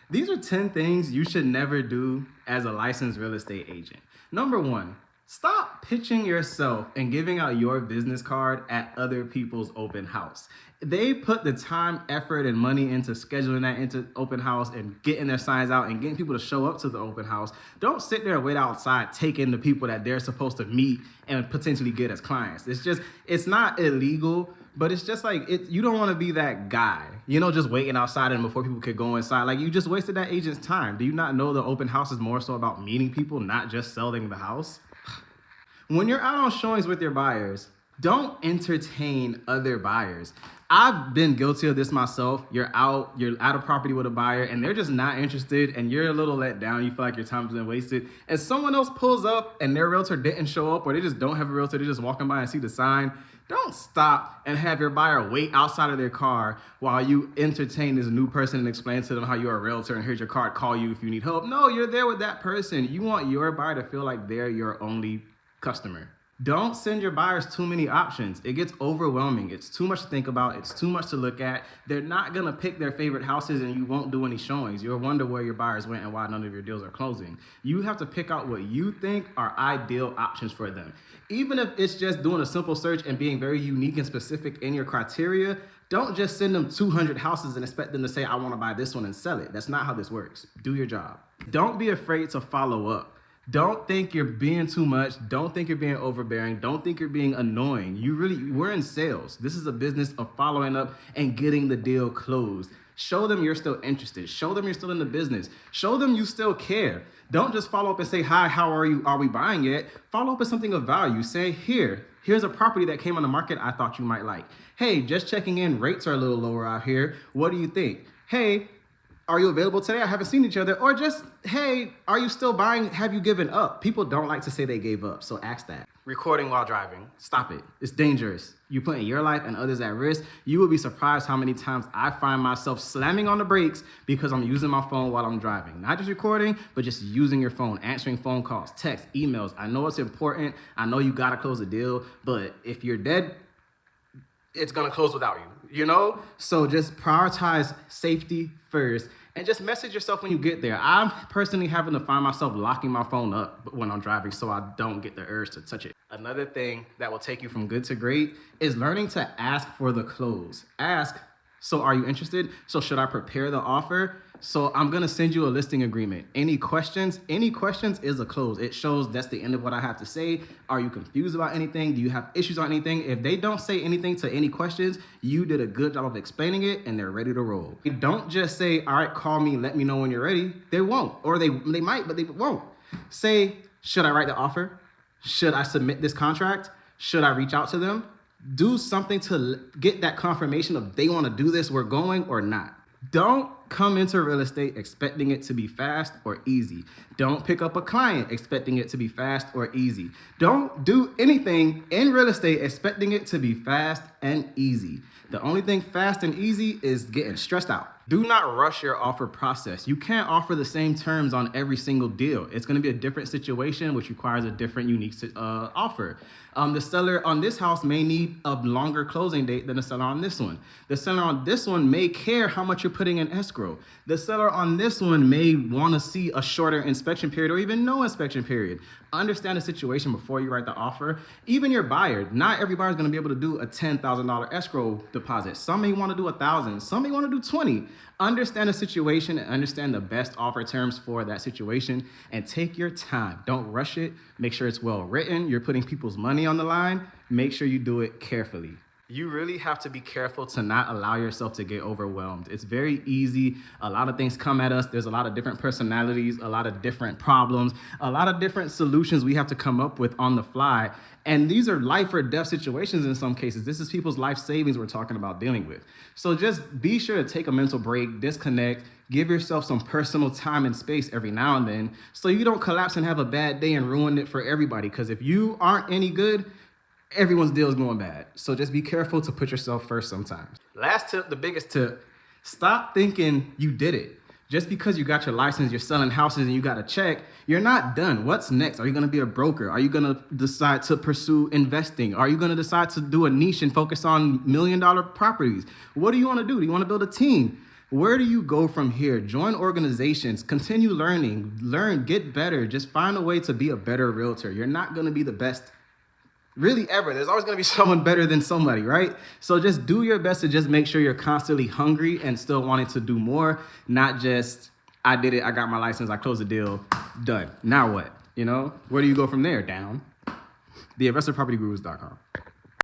These are 10 things you should never do as a licensed real estate agent. Number one, stop pitching yourself and giving out your business card at other people's open house. They put the time, effort, and money into scheduling that into open house and getting their signs out and getting people to show up to the open house. Don't sit there and wait outside taking the people that they're supposed to meet and potentially get as clients. It's not illegal, but it's just like, you don't want to be that guy, just waiting outside and before people could go inside. Like, you just wasted that agent's time. Do you not know the open house is more so about meeting people, not just selling the house? When you're out on showings with your buyers, don't entertain other buyers. I've been guilty of this myself. You're at a property with a buyer and they're just not interested and you're a little let down. You feel like your time's been wasted. And someone else pulls up and their realtor didn't show up, or they just don't have a realtor, they're just walking by and see the sign. Don't stop and have your buyer wait outside of their car while you entertain this new person and explain to them how you're a realtor and here's your card, call you if you need help. No, you're there with that person. You want your buyer to feel like they're your only customer. Don't send your buyers too many options. It gets overwhelming. It's too much to think about. It's too much to look at. They're not gonna pick their favorite houses and you won't do any showings. You'll wonder where your buyers went and why none of your deals are closing. You have to pick out what you think are ideal options for them. Even if it's just doing a simple search and being very unique and specific in your criteria, don't just send them 200 houses and expect them to say, I wanna buy this one and sell it. That's not how this works. Do your job. Don't be afraid to follow up. Don't think you're being too much. Don't think you're being overbearing. Don't think you're being annoying. We're in sales. This is a business of following up and getting the deal closed. Show them you're still interested. Show them you're still in the business. Show them you still care. Don't just follow up and say, hi, how are you? Are we buying it? Follow up with something of value. Say, here's a property that came on the market I thought you might like. Hey, just checking in. Rates are a little lower out here. What do you think? Hey, are you available today? I haven't seen each other. Or just, hey, are you still buying? Have you given up? People don't like to say they gave up, so ask that. Recording while driving, stop it. It's dangerous. You're putting your life and others at risk. You will be surprised how many times I find myself slamming on the brakes because I'm using my phone while I'm driving. Not just recording, but just using your phone, answering phone calls, texts, emails. I know it's important. I know you gotta close the deal, but if you're dead, it's gonna close without you, So just prioritize safety first and just message yourself when you get there. I'm personally having to find myself locking my phone up when I'm driving so I don't get the urge to touch it. Another thing that will take you from good to great is learning to ask for the close. Ask, so are you interested? So should I prepare the offer? So I'm gonna send you a listing agreement. Any questions? Any questions is a close. It shows that's the end of what I have to say. Are you confused about anything? Do you have issues on anything? If they don't say anything to any questions, you did a good job of explaining it and they're ready to roll. Don't just say, all right, call me, let me know when you're ready. They won't, or they might, but they won't. Say, should I write the offer? Should I submit this contract? Should I reach out to them? Do something to get that confirmation of they wanna do this, we're going or not. Don't come into real estate expecting it to be fast or easy. Don't pick up a client expecting it to be fast or easy. Don't do anything in real estate expecting it to be fast and easy. The only thing fast and easy is getting stressed out. Do not rush your offer process. You can't offer the same terms on every single deal. It's gonna be a different situation, which requires a different, unique offer. The seller on this house may need a longer closing date than the seller on this one. The seller on this one may care how much you're putting in escrow. The seller on this one may wanna see a shorter inspection period or even no inspection period. Understand the situation before you write the offer. Even your buyer, not every buyer is gonna be able to do a $10,000 escrow deposit. Some may wanna do $1,000, some may wanna do 20. Understand the situation and understand the best offer terms for that situation and take your time. Don't rush it. Make sure it's well written. You're putting people's money on the line. Make sure you do it carefully. You really have to be careful to not allow yourself to get overwhelmed. It's very easy. A lot of things come at us. There's a lot of different personalities, a lot of different problems, a lot of different solutions we have to come up with on the fly. And these are life or death situations in some cases. This is people's life savings we're talking about dealing with. So just be sure to take a mental break, disconnect, give yourself some personal time and space every now and then so you don't collapse and have a bad day and ruin it for everybody. Because if you aren't any good, everyone's deal is going bad. So just be careful to put yourself first sometimes. Last tip, the biggest tip, stop thinking you did it. Just because you got your license, you're selling houses and you got a check, you're not done. What's next? Are you gonna be a broker? Are you gonna decide to pursue investing? Are you gonna decide to do a niche and focus on $1 million properties? What do you wanna do? Do you wanna build a team? Where do you go from here? Join organizations, continue learn, get better. Just find a way to be a better realtor. You're not going to be the best really ever. There's always going to be someone better than somebody, right? So just do your best to just make sure you're constantly hungry and still wanting to do more, not just, I did it, I got my license, I closed the deal, done. Now what? You know, where do you go from there? Down. TheInvestorPropertyGurus.com.